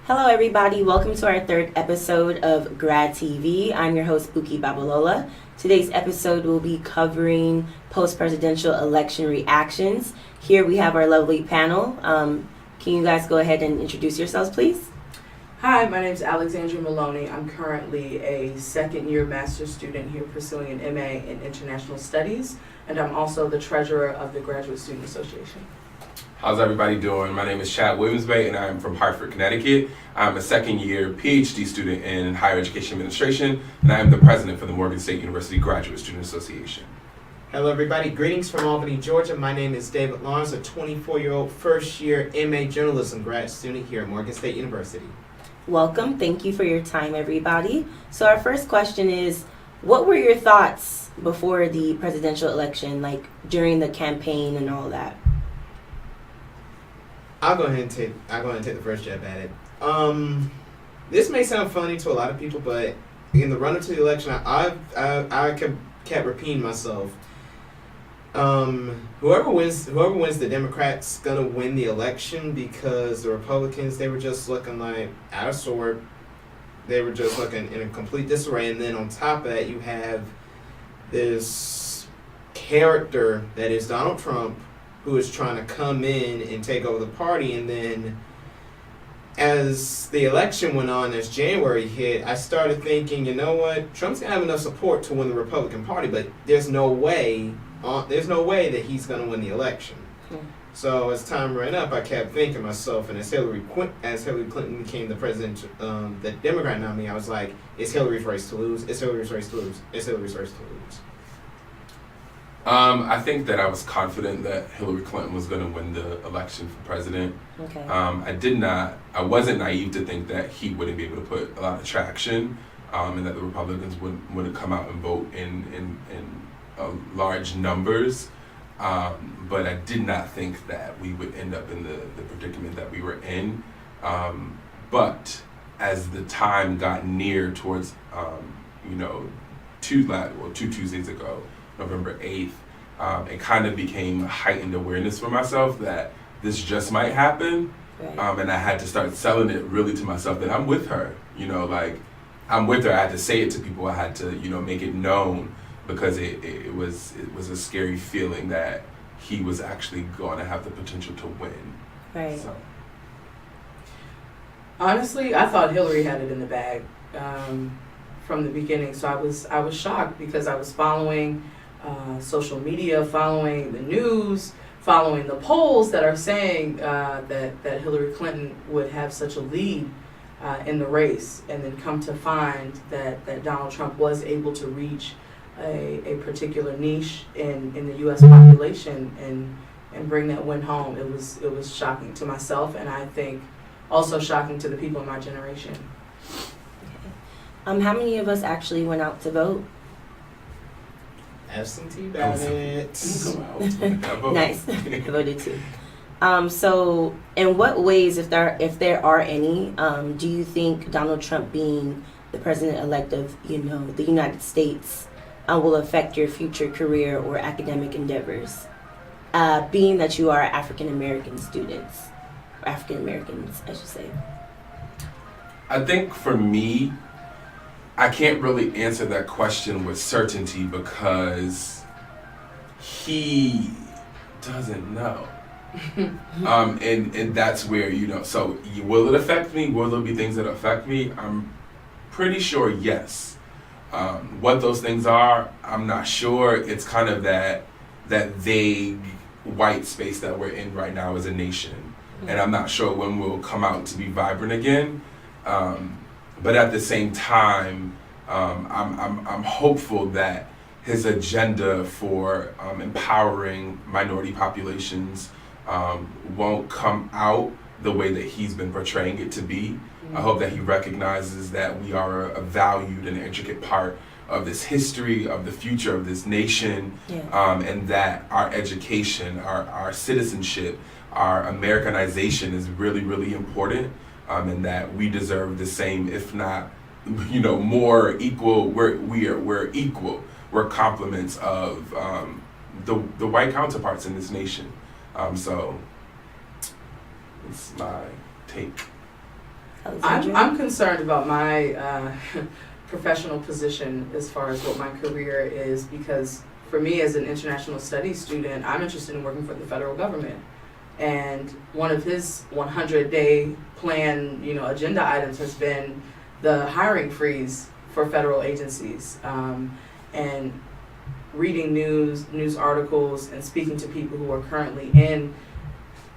Hello, everybody. Welcome to our third episode of GradTV. I'm your host, Bukky Babalola. Today's episode will be covering post-presidential election reactions. Here we have our lovely panel. Can you guys go ahead and introduce yourselves, please? Hi, my name is Alexandra Maloney. I'm currently a second-year master's student here pursuing an MA in International Studies, and I'm also the treasurer of the Graduate Student Association. How's everybody doing? My name is Chad Williams-Bay, and I'm from Hartford, Connecticut. I'm a second-year PhD student in Higher Education Administration, and I am the president for the Morgan State University Graduate Student Association. Hello everybody, greetings from Albany, Georgia. My name is David Lawrence, a 24-year-old first-year MA Journalism grad student here at Morgan State University. Welcome. Thank you for your time, everybody. So our first question is, what were your thoughts before the presidential election, like during the campaign and all that? I'll go ahead and take the first jab at it. This may sound funny to a lot of people, but in the run-up to the election, I kept repeating myself. Whoever wins, the Democrats gonna win the election, because the Republicans, they were just looking like out of sort. They were just looking in a complete disarray, and then on top of that, you have this character that is Donald Trump, who is trying to come in and take over the party. And then as the election went on, as January hit, I started thinking, you know what, Trump's gonna have enough support to win the Republican Party, but there's no way that he's gonna win the election. So as time ran up, I kept thinking to myself, and as Hillary Clinton became the president, the Democrat nominee, I was like, it's Hillary's race to lose, it's Hillary's race to lose, it's Hillary's race to lose. I think that I was confident that Hillary Clinton was going to win the election for president. Okay. I wasn't naive to think that he wouldn't be able to put a lot of traction, and that the Republicans wouldn't come out and vote in large numbers. But I did not think that we would end up in the predicament that we were in. But as the time got near towards, two Tuesdays ago, November 8th, it kind of became a heightened awareness for myself that this just might happen. Right. And I had to start selling it really to myself that I'm with her, I'm with her. I had to say it to people. I had to, make it known, because it was a scary feeling that he was actually going to have the potential to win. Right. So. Honestly, I thought Hillary had it in the bag from the beginning, so I was shocked, because I was following social media, following the news, following the polls that are saying that Hillary Clinton would have such a lead in the race, and then come to find that Donald Trump was able to reach a particular niche in the U.S. population and bring that win home. It was shocking to myself, and I think also shocking to the people in my generation. How many of us actually went out to vote? Absentee ballots. Nice. I voted too. So in what ways, if there are any, do you think Donald Trump being the president-elect of, the United States will affect your future career or academic endeavors, being that you are African-American students, or African-Americans, I should say? I think for me, I can't really answer that question with certainty, because he doesn't know. And that's where, so will it affect me? Will there be things that affect me? I'm pretty sure yes. What those things are, I'm not sure. It's kind of that vague white space that we're in right now as a nation. And I'm not sure when we'll come out to be vibrant again. But at the same time, I'm hopeful that his agenda for empowering minority populations won't come out the way that he's been portraying it to be. I hope that he recognizes that we are a valued and intricate part of this history, of the future of this nation, and that our education, our citizenship, our Americanization is really, really important, and that we deserve the same, if not, more equal. We're equal. We're complements of the white counterparts in this nation. So it's my take. Alexandra? I'm concerned about my professional position as far as what my career is, because for me as an international studies student, I'm interested in working for the federal government. And one of his 100-day plan, agenda items has been the hiring freeze for federal agencies. And reading news articles and speaking to people who are currently in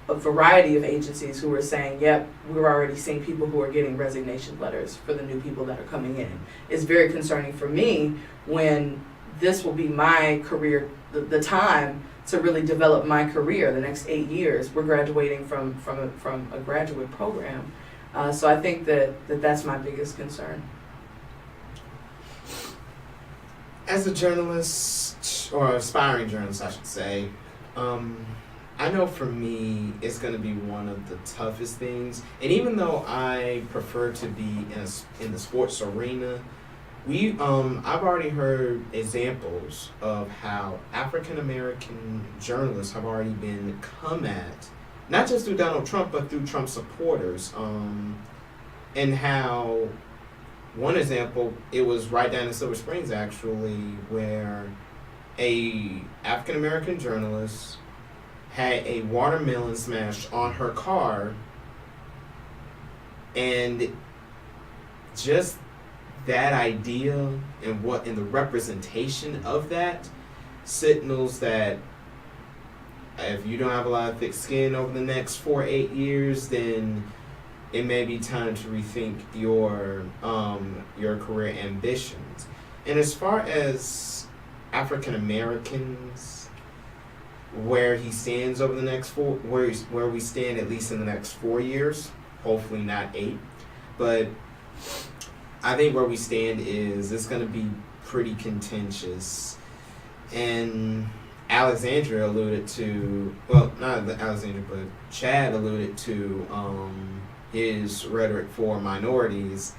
a variety of agencies who are saying, yep, we're already seeing people who are getting resignation letters for the new people that are coming in. It's very concerning for me when this will be my career, the time to really develop my career the next 8 years. We're graduating from a graduate program. So I think that's my biggest concern. As a journalist, or aspiring journalist, I should say, I know for me, it's going to be one of the toughest things. And even though I prefer to be in the sports arena, I've already heard examples of how African American journalists have already been come at, not just through Donald Trump, but through Trump supporters, and how, one example, it was right down in Silver Springs actually, where a African American journalist had a watermelon smashed on her car, and just that idea and the representation of that signals that if you don't have a lot of thick skin over the next 4 to 8 years, then it may be time to rethink your career ambitions. And as far as African Americans, where he stands over the next where we stand at least in the next 4 years, hopefully not 8, but I think where we stand is it's going to be pretty contentious. And Alexandra alluded to, well, not Alexandra, but Chad alluded to his rhetoric for minorities,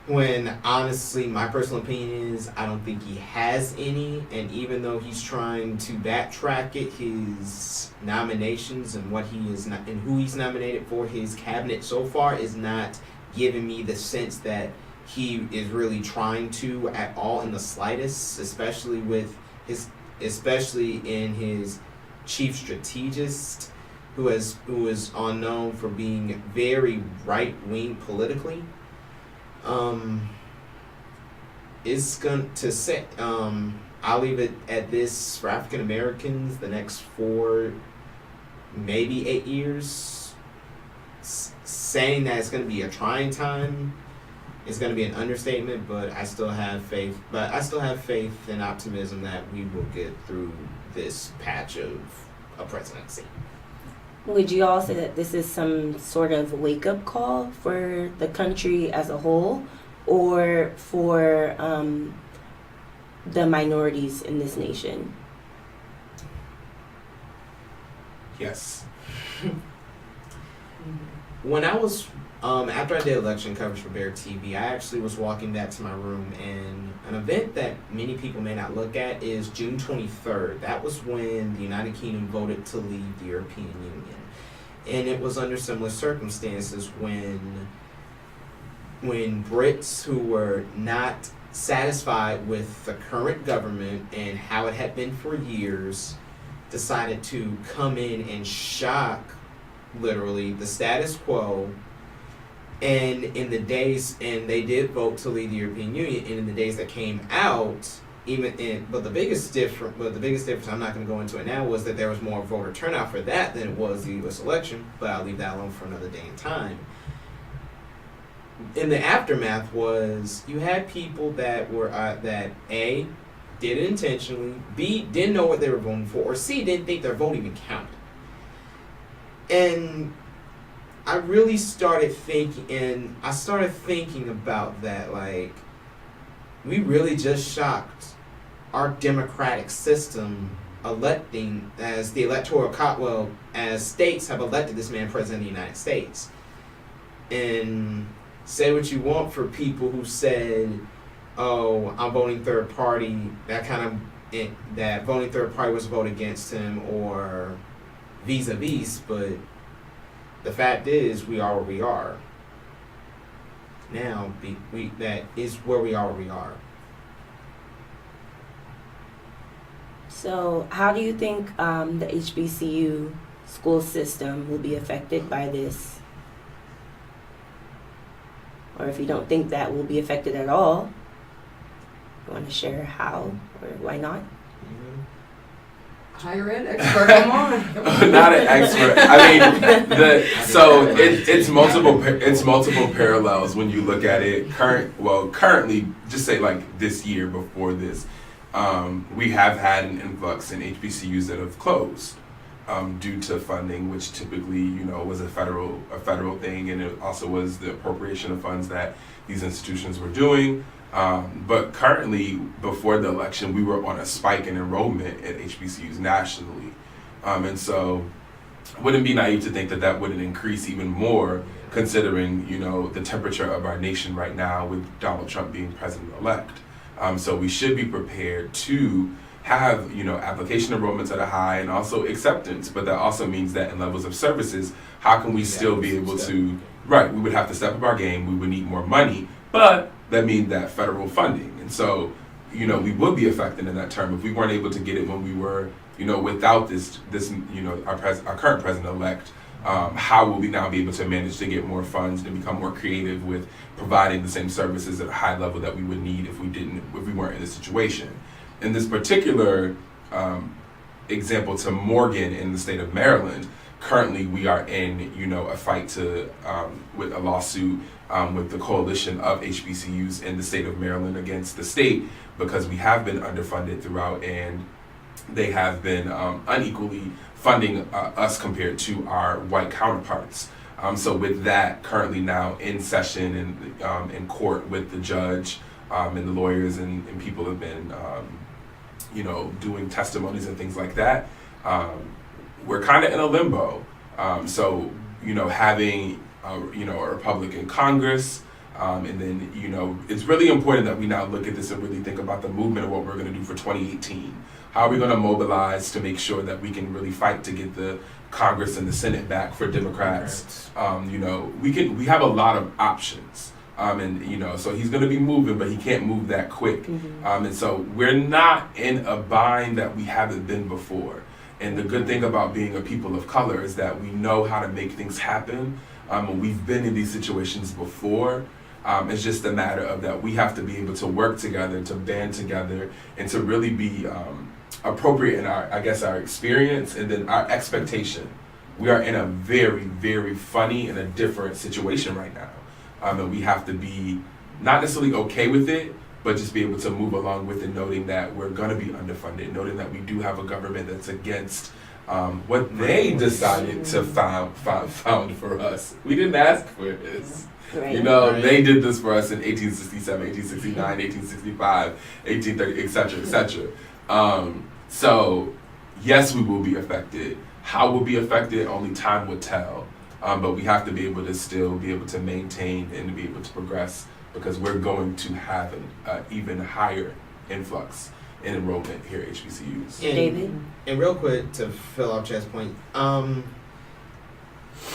when honestly my personal opinion is I don't think he has any. And even though he's trying to backtrack it, his nominations and what he is not and who he's nominated for his cabinet so far is not giving me the sense that he is really trying to at all in the slightest, especially in his chief strategist, who is unknown for being very right wing politically. It's going to say I'll leave it at this for African Americans. The next 4, maybe 8 years. Saying that it's going to be a trying time is going to be an understatement, but I still have faith. But I still have faith and optimism that we will get through this patch of a presidency. Would you all say that this is some sort of wake-up call for the country as a whole, or for the minorities in this nation? Yes. When I was, after I did election coverage for GradTV, I actually was walking back to my room, and an event that many people may not look at is June 23rd. That was when the United Kingdom voted to leave the European Union. And it was under similar circumstances when Brits who were not satisfied with the current government and how it had been for years decided to come in and shock literally the status quo, and they did vote to leave the European Union, and in the days that came out, but the biggest difference, I'm not going to go into it now, was that there was more voter turnout for that than it was the U.S. election, but I'll leave that alone for another day and time. In the aftermath was you had people that were that A, did it intentionally, B, didn't know what they were voting for, or C, didn't think their vote even counted. And I really started thinking, about that, like, we really just shocked our democratic system electing, as the as states have elected this man president of the United States. And say what you want for people who said, oh, I'm voting third party, that voting third party was a vote against him, or vis-a-vis, but the fact is we are where we are. now, that is where we are. So, how do you think the HBCU school system will be affected by this? Or if you don't think that will be affected at all, you want to share how or why not? Higher ed expert, come on. Not an expert. I mean, it's multiple parallels when you look at it. Currently, just say like this year before this, we have had an influx in HBCUs that have closed due to funding, which typically, was a federal thing, and it also was the appropriation of funds that these institutions were doing. But currently, before the election, we were on a spike in enrollment at HBCUs nationally. And so it wouldn't be naive to think that that wouldn't increase even more, considering, the temperature of our nation right now with Donald Trump being president-elect. So we should be prepared to have, application enrollments at a high and also acceptance. But that also means that in levels of services, how can we still be able to, right, we would have to step up our game, we would need more money, but that means that federal funding. And so, we would be affected in that term if we weren't able to get it when we were, without this, our current president-elect. How will we now be able to manage to get more funds and become more creative with providing the same services at a high level that we would need if we weren't in this situation? In this particular example to Morgan in the state of Maryland, currently we are in, a fight with a lawsuit with the coalition of HBCUs in the state of Maryland against the state, because we have been underfunded throughout, and they have been unequally funding us compared to our white counterparts. So with that currently now in session and in court with the judge and the lawyers and people have been, doing testimonies and things like that, we're kind of in a limbo. So, having a Republican Congress, and then, it's really important that we now look at this and really think about the movement of what we're going to do for 2018. How are we going to mobilize to make sure that we can really fight to get the Congress and the Senate back for Democrats? We have a lot of options. So he's going to be moving, but he can't move that quick. Mm-hmm. And so we're not in a bind that we haven't been before. And the good thing about being a people of color is that we know how to make things happen. We've been in these situations before. It's just a matter of that we have to be able to work together, to band together, and to really be appropriate in our experience and then our expectation. We are in a very, very funny and a different situation right now. And we have to be not necessarily okay with it, but just be able to move along with it, noting that we're going to be underfunded, noting that we do have a government that's against what they decided to found for us. We didn't ask for this. Right. They did this for us in 1867, 1869, 1865, 1830, et cetera, et cetera. So, yes, we will be affected. How we'll be affected, only time will tell. But we have to be able to still be able to maintain and to be able to progress, because we're going to have an even higher influx in enrollment here at HBCUs. David? And real quick, to fill out Chad's point,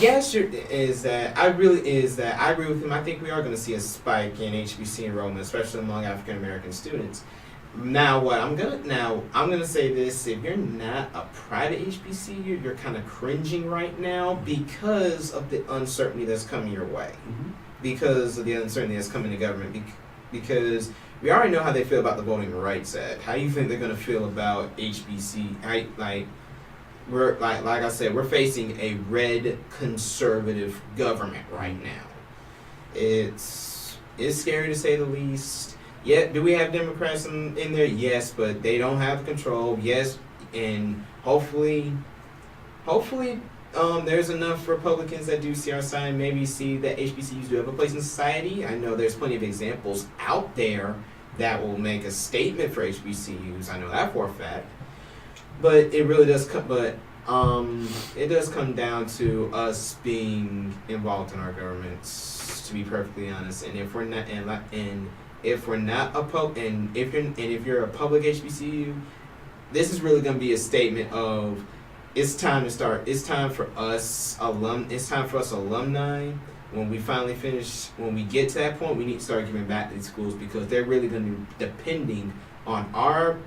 yes, I agree with him. I think we are going to see a spike in HBC enrollment, especially among African American students. Now, I'm gonna say this: if you're not a private HBCU, you're kind of cringing right now because of the uncertainty that's coming your way. Mm-hmm. Because of the uncertainty that's coming to government. Because we already know how they feel about the Voting Rights Act. How do you think they're gonna feel about HBC? Like I said, we're facing a red conservative government right now. It's scary to say the least. Yeah, do we have Democrats in there? Yes, but they don't have control. Yes, and hopefully, there's enough Republicans that do see our side and maybe see that HBCUs do have a place in society. I know there's plenty of examples out there that will make a statement for HBCUs. I know that for a fact. But it really does come. But it does come down to us being involved in our governments. To be perfectly honest, and if we're not, if you're a public HBCU, this is really going to be a statement of it's time for us alumni, when we finally finish, when we get to that point, we need to start giving back to these schools because they're really going to be depending on our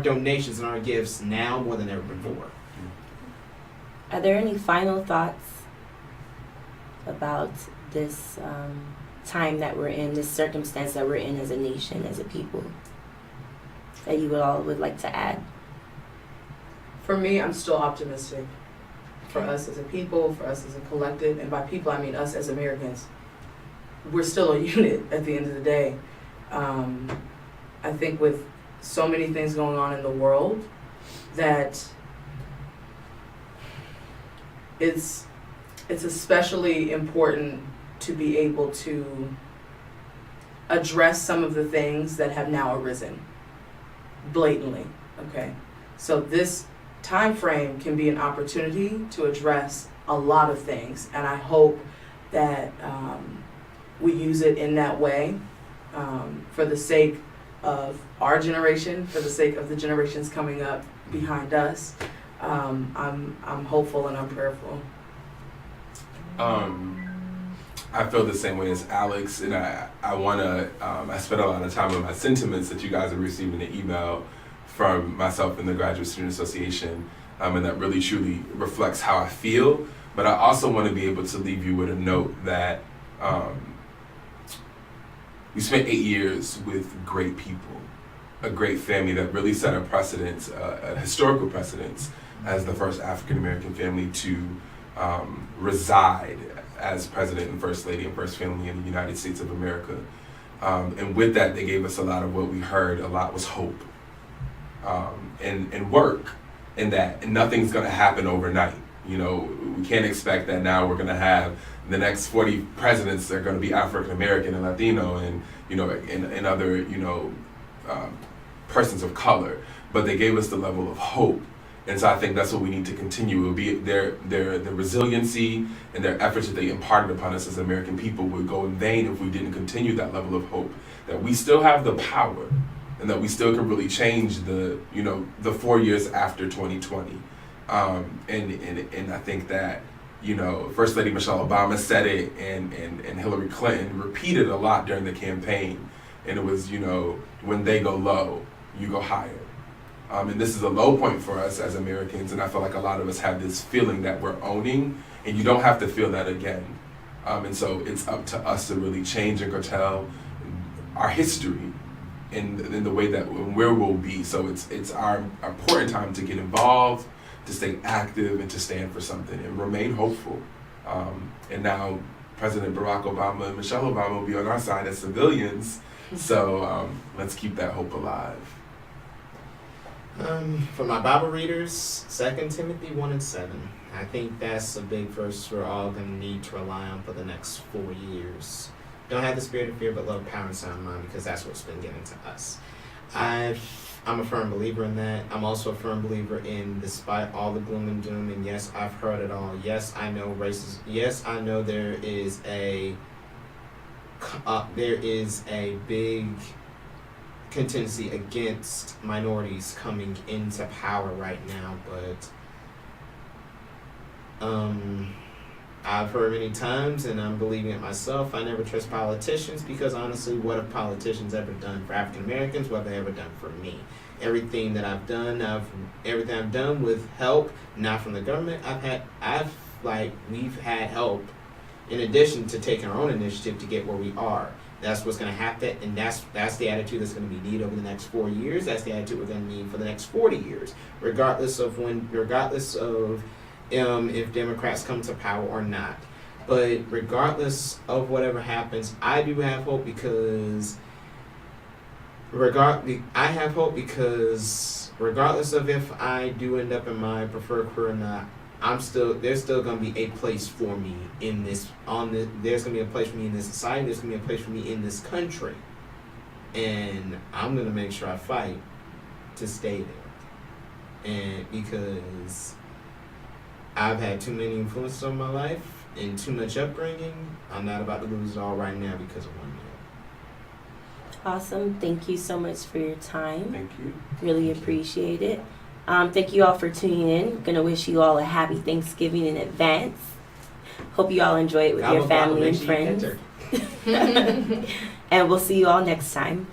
donations and our gifts now more than ever before. Are there any final thoughts about this time that we're in, this circumstance that we're in as a nation, as a people, that you all would like to add? For me, I'm still optimistic. For us as a people, for us as a collective, and by people I mean us as Americans, we're still a unit at the end of the day. I think with so many things going on in the world that it's especially important to be able to address some of the things that have now arisen blatantly, okay? So this time frame can be an opportunity to address a lot of things, and I hope that we use it in that way for the sake of our generation, for the sake of the generations coming up behind us. I'm hopeful and I'm prayerful. I feel the same way as Alex, and I want to, I spent a lot of time on my sentiments that you guys are receiving the email from myself and the Graduate Student Association, and that really truly reflects how I feel. But I also want to be able to leave you with a note that we spent 8 years with great people, a great family that really set a precedence, a historical precedence, as the first African American family to reside as President and First Lady and First Family in the United States of America. And with that, they gave us a lot of what we heard. A lot was hope and work, and that nothing's going to happen overnight. You know, we can't expect that now we're going to have the next 40 presidents are going to be African American and Latino and, you know, and other, you know, persons of color. But they gave us the level of hope. And so I think that's what we need to continue. It would be their resiliency and their efforts that they imparted upon us as American people would go in vain if we didn't continue that level of hope. That we still have the power, and that we still can really change the 4 years after 2020. And I think that, you know, First Lady Michelle Obama said it, and Hillary Clinton repeated a lot during the campaign. And it was, you know, when they go low, you go higher. And this is a low point for us as Americans, and I feel like a lot of us have this feeling that we're owning, and you don't have to feel that again. And so it's up to us to really change and curtail our history in the way that where we'll be. So it's our important time to get involved, to stay active, and to stand for something and remain hopeful. And now President Barack Obama and Michelle Obama will be on our side as civilians. So let's keep that hope alive. For my Bible readers, 2 Timothy 1:7. I think that's a big verse we're all going to need to rely on for the next 4 years. Don't have the spirit of fear, but love, power, and sound mind, because that's what's been given to us. I'm a firm believer in that. I'm also a firm believer in, despite all the gloom and doom, and yes, I've heard it all. Yes, I know racism. Yes, I know there is a big contingency against minorities coming into power right now, but I've heard many times, and I'm believing it myself, I never trust politicians, because honestly, what have politicians ever done for African Americans? What have they ever done for me? Everything that I've done with help, not from the government, we've had help in addition to taking our own initiative to get where we are. That's what's going to happen, and that's the attitude that's going to be needed over the next 4 years. That's the attitude we're going to need for the next 40 years, regardless of if Democrats come to power or not. But regardless of whatever happens, I do have hope because regardless of if I do end up in my preferred career or not, there's still going to be a place for me in this, there's going to be a place for me in this society, there's going to be a place for me in this country. And I'm going to make sure I fight to stay there. And because I've had too many influences on my life and too much upbringing, I'm not about to lose it all right now because of one man. Awesome. Thank you so much for your time. Thank you. Really appreciate it. Thank you all for tuning in. Gonna wish you all a happy Thanksgiving in advance. Hope you all enjoy it with your family and friends. And we'll see you all next time.